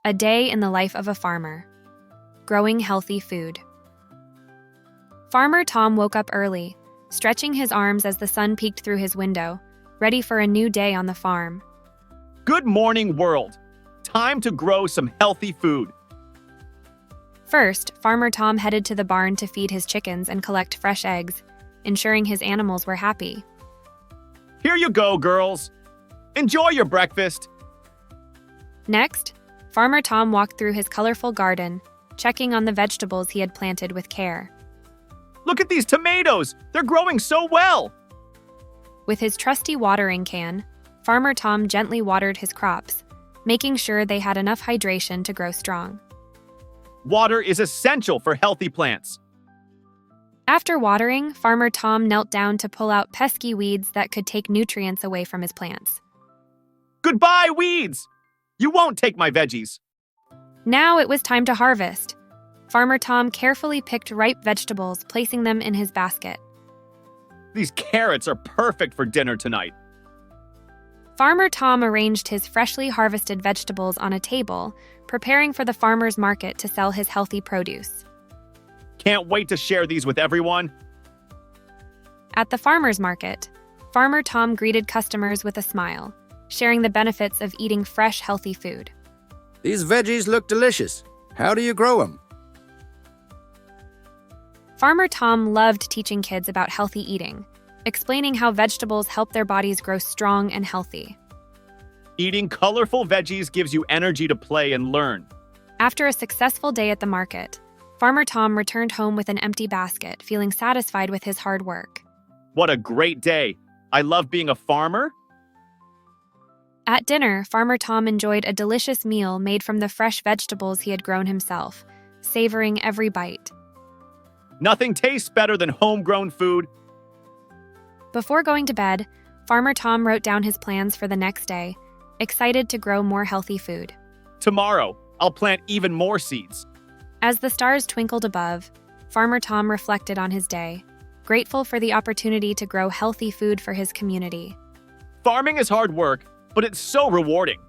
A day in the life of a farmer. Growing healthy food. Farmer Tom woke up early, stretching his arms as the sun peeked through his window, ready for a new day on the farm. Good morning, world. Time to grow some healthy food. First, Farmer Tom headed to the barn to feed his chickens and collect fresh eggs, ensuring his animals were happy. Here you go, girls. Enjoy your breakfast. Next, Farmer Tom walked through his colorful garden, checking on the vegetables he had planted with care. Look at these tomatoes. They're growing so well. With his trusty watering can, Farmer Tom gently watered his crops, making sure they had enough hydration to grow strong. Water is essential for healthy plants. After watering, Farmer Tom knelt down to pull out pesky weeds that could take nutrients away from his plants. Goodbye, weeds. You won't take my veggies. Now it was time to harvest. Farmer Tom carefully picked ripe vegetables, placing them in his basket. These carrots are perfect for dinner tonight. Farmer Tom arranged his freshly harvested vegetables on a table, preparing for the farmer's market to sell his healthy produce. Can't wait to share these with everyone. At the farmer's market, Farmer Tom greeted customers with a smile, sharing the benefits of eating fresh, healthy food. These veggies look delicious. How do you grow them? Farmer Tom loved teaching kids about healthy eating, explaining how vegetables help their bodies grow strong and healthy. Eating colorful veggies gives you energy to play and learn. After a successful day at the market, Farmer Tom returned home with an empty basket, feeling satisfied with his hard work. What a great day. I love being a farmer. At dinner, Farmer Tom enjoyed a delicious meal made from the fresh vegetables he had grown himself, savoring every bite. Nothing tastes better than homegrown food. Before going to bed, Farmer Tom wrote down his plans for the next day, excited to grow more healthy food. Tomorrow, I'll plant even more seeds. As the stars twinkled above, Farmer Tom reflected on his day, grateful for the opportunity to grow healthy food for his community. Farming is hard work, but it's so rewarding.